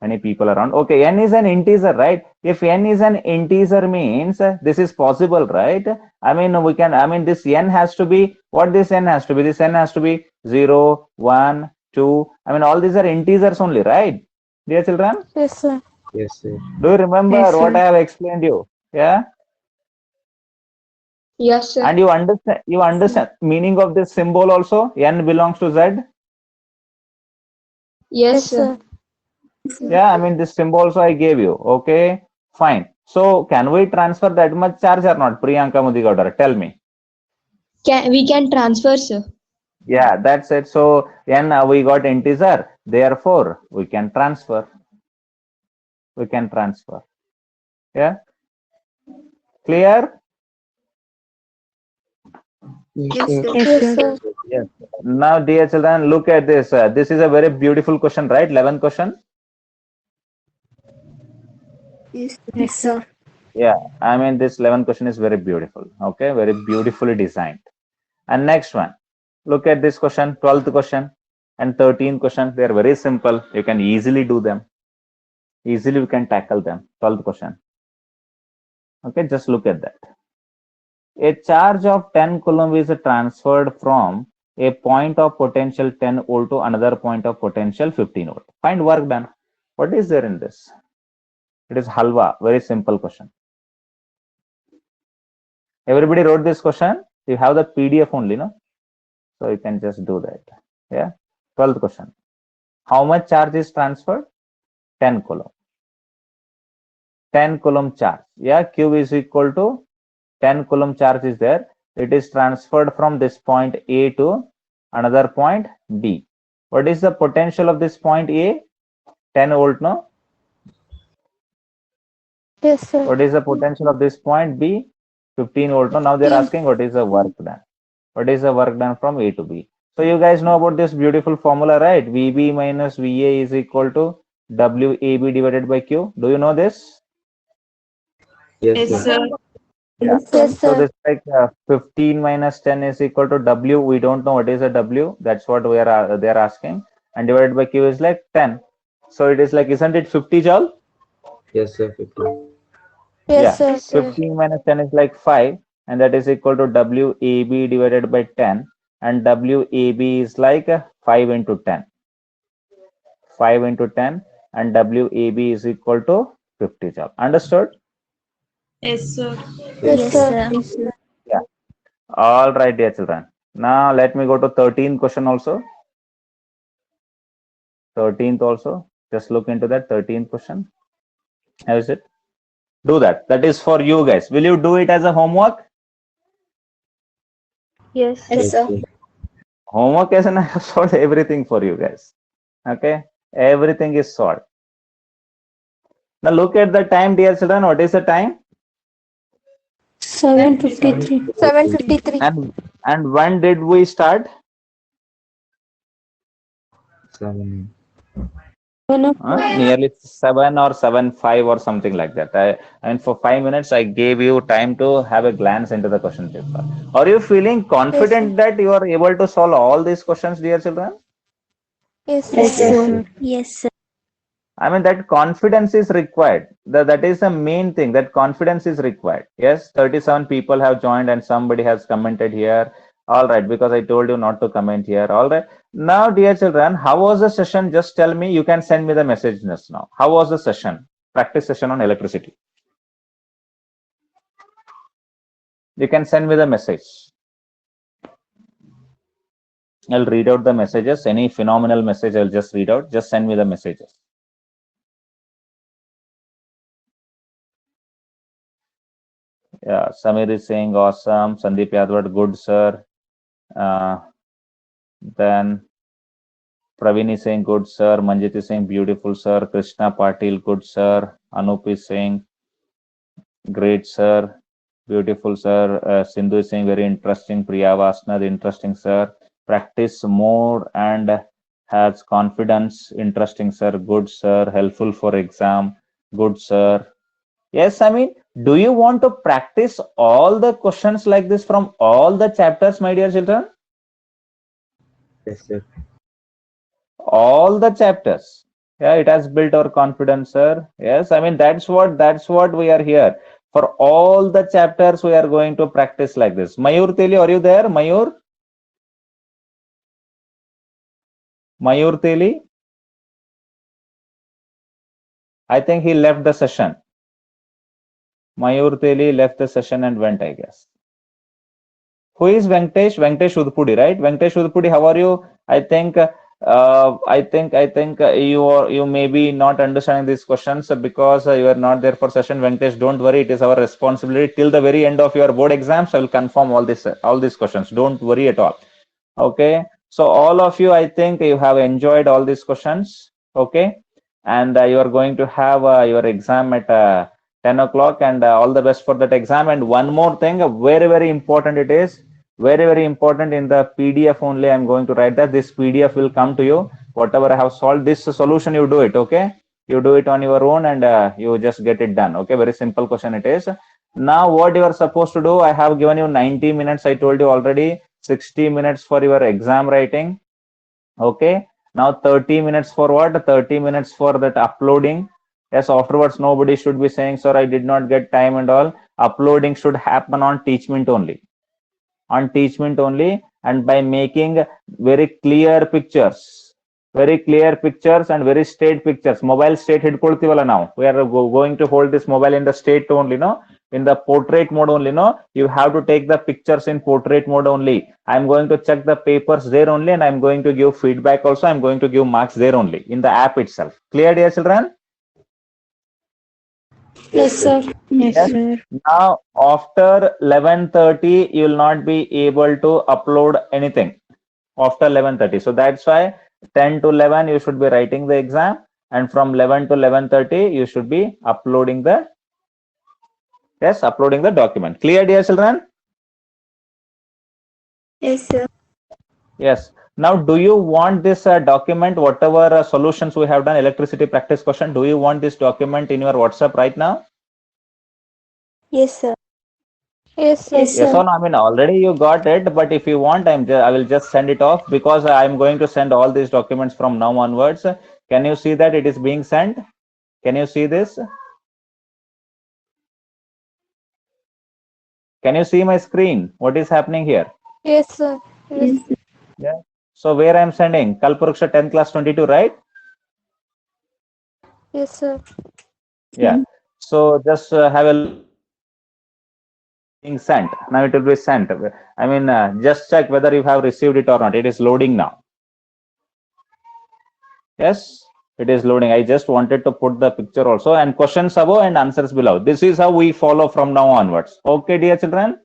many people around. Okay, n is an integer, right? If n is an integer means this is possible, right? I mean, we can, I mean, this n has to be, what this n has to be? This n has to be 0, 1, 2. I mean, all these are integers only, right? Dear children, Yes, sir. Yes, sir. do you remember Yes, what sir. I have explained you? Yeah? Yes, sir. And you understand meaning of this symbol also? N belongs to Z. Yes, sir. Yeah, I mean this symbol also I gave you. Okay, fine. So can we transfer that much charge or not? Priyanka Mudigowda, tell me. We can transfer, sir. Yeah, that's it. So N we got integer. Therefore, we can transfer. We can transfer. Yeah. Clear? Yes, sir. Yes, sir. Yes. Now, dear children, look at this. This is a very beautiful question, right? 11th question. Yes, sir. Yeah, I mean this 11th question is very beautiful. Okay, very beautifully designed. And next one, look at this question, 12th question and 13th question. They are very simple. You can easily do them. Easily you can tackle them. 12th question. Okay, just look at that. A charge of 10 coulomb is transferred from a point of potential 10 volt to another point of potential 15 volt. Find work done. What is there in this? It is halwa. Very simple question. Everybody wrote this question. You have the PDF only, no? So you can just do that. Yeah. 12th question. How much charge is transferred? 10 coulomb. 10 coulomb charge. Yeah. Q is equal to 10 coulomb charge is there. It is transferred from this point A to another point B. What is the potential of this point A? 10 volt, no? Yes, sir. What is the potential of this point B? 15 volt, no? Now they're asking what is the work done? What is the work done from A to B? So you guys know about this beautiful formula, right? VB minus VA is equal to WAB divided by Q. Do you know this? Yes, sir. Yeah. Yes, So sir. this like 15 minus 10 is equal to W. We don't know what is a W. That's what we are they are asking. And divided by Q is like 10. So it is like, isn't it 50 joule? Yes, sir. 50. Yes, Yeah. sir. 15 minus 10 is like 5. And that is equal to WAB divided by 10. And WAB is like 5 into 10. 5 into 10. And WAB is equal to 50 joule. Understood? Yes, sir. Yes, sir. Yeah. All right, dear children. Now let me go to 13th question also. 13th also. Just look into that 13th question. How is it? Do that. That is for you guys. Will you do it as a homework? Yes, Yes, sir. Homework is an I have solved everything for you guys. Okay. Everything is solved. Now look at the time, dear children. What is the time? 7:53. 7:53. And when did we start? 7. Nearly 7 or 7.5 or something like that. And for 5 minutes, I gave you time to have a glance into the question paper. Are you feeling confident that you are able to solve all these questions, dear children? Yes, Yes, sir. sir. Yes, sir. I mean, that confidence is required. That is the main thing, that confidence is required. Yes, 37 people have joined and somebody has commented here. All right, because I told you not to comment here. All right. Now, dear children, how was the session? Just tell me. You can send me the message just now. How was the session? Practice session on electricity. You can send me the message. I'll read out the messages. Any phenomenal message, I'll just read out. Just send me the messages. Yeah, Samir is saying awesome. Sandeep Yadwat, good sir. Then Praveen is saying good sir. Manjit is saying beautiful sir. Krishna Patil, good sir. Anup is saying great sir. Beautiful sir. Sindhu is saying very interesting. Priya Vasna, interesting sir. Practice more and has confidence. Interesting sir. Good sir. Helpful for exam. Good sir. Yes, I mean, do you want to practice all the questions like this from all the chapters, my dear children? Yes, sir. All the chapters. Yeah, it has built our confidence, sir. Yes, I mean, that's what we are here. For all the chapters, we are going to practice like this. Mayur Teli, are you there? Mayur? Mayur Teli? I think he left the session. Mayur Teli left the session and went, I guess. Who is Venkatesh? Venkatesh Udpudi, right? Venkatesh Udpudi, how are you? I think you may be not understanding these questions because you are not there for session. Venkatesh, don't worry. It is our responsibility till the very end of your board exams. I will confirm all these questions. Don't worry at all. Okay. So all of you, I think you have enjoyed all these questions. Okay. And you are going to have your exam at 10 o'clock and all the best for that exam. And one more thing, very, very important it is. Very, very important in the PDF only. I'm going to write that this PDF will come to you. Whatever I have solved this solution, you do it. Okay. You do it on your own and you just get it done. Okay. Very simple question it is. Now, what you are supposed to do, I have given you 90 minutes. I told you already 60 minutes for your exam writing. Okay. Now 30 minutes for what? 30 minutes for that uploading. Yes, afterwards nobody should be saying, sir, I did not get time and all. Uploading should happen on Teachment only. On Teachment only, and by making very clear pictures and very straight pictures. Mobile state hidkoltivala now. We are going to hold this mobile in the state only, no? In the portrait mode only, no? You have to take the pictures in portrait mode only. I'm going to check the papers there only, and I'm going to give feedback also. I'm going to give marks there only in the app itself. Clear, dear children? Yes, sir. Yes, Yes. sir. Now, after 11:30, you will not be able to upload anything after 11:30. So that's why 10 to 11, you should be writing the exam. And from 11 to 11:30, you should be uploading the document. Clear, dear children? Yes, sir. Yes. Now, do you want this document, whatever solutions we have done, electricity practice question, do you want this document in your WhatsApp right now? Yes, sir. Yes, sir. Yes, Yes sir. or no? I mean, already you got it, but if you want, I will just send it off because I'm going to send all these documents from now onwards. Can you see that it is being sent? Can you see this? Can you see my screen? What is happening here? Yes, sir. Yes. Yes, sir. Yeah. So where I'm sending? Kalpurksha 10th class 22, right? Yes, sir. Yeah. So just have a being sent. Now it will be sent. I mean, just check whether you have received it or not. It is loading now. Yes, it is loading. I just wanted to put the picture also, and questions above and answers below. This is how we follow from now onwards. Okay, dear children?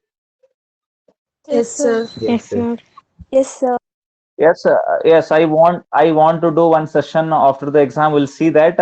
Yes, sir. Yes, sir. Yes, sir. Yes, yes. I want to do one session after the exam. We'll see that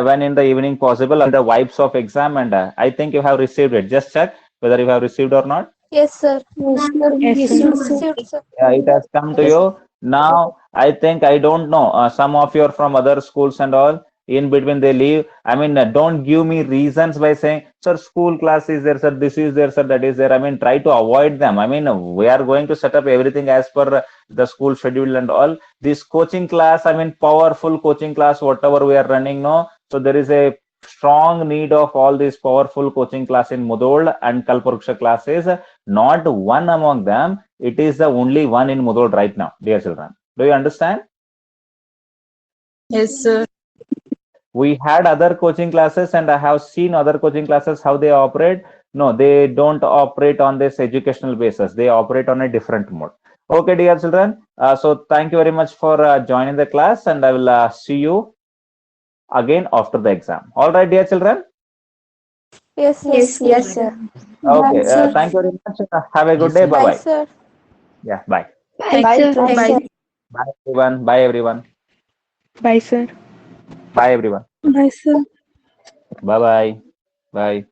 when in the evening possible, and the vibes of exam. And I think you have received it. Just check whether you have received or not. Yes, sir. Yes, sir. Yes, Yes, sir. sir. Received, sir. Yeah, it has come to you. Now, I think, I don't know, some of you are from other schools and all, in between they leave. I mean, don't give me reasons by saying, sir, school class is there, sir, this is there, sir, that is there. I mean, try to avoid them. I mean, we are going to set up everything as per the school schedule and all. This coaching class, I mean, powerful coaching class, whatever we are running now. So there is a strong need of all these powerful coaching class in Mudol and Kalparuksha classes. Not one among them. It is the only one in Mudol right now, dear children. Do you understand? Yes, sir. We had other coaching classes, and I have seen other coaching classes how they operate. No, they don't operate on this educational basis. They operate on a different mode. Okay, dear children. So thank you very much for joining the class, and I will see you again after the exam. All right, dear children. Yes, sir. Yes, Yes, sir. Okay. sir. Thank you very much. Have a good day. Bye Bye, bye. sir. Yeah. Bye. Bye, sir. Bye, Bye. sir. Bye everyone. Bye everyone. Bye, sir. Bye everyone. Bye, sir. Bye bye. Bye.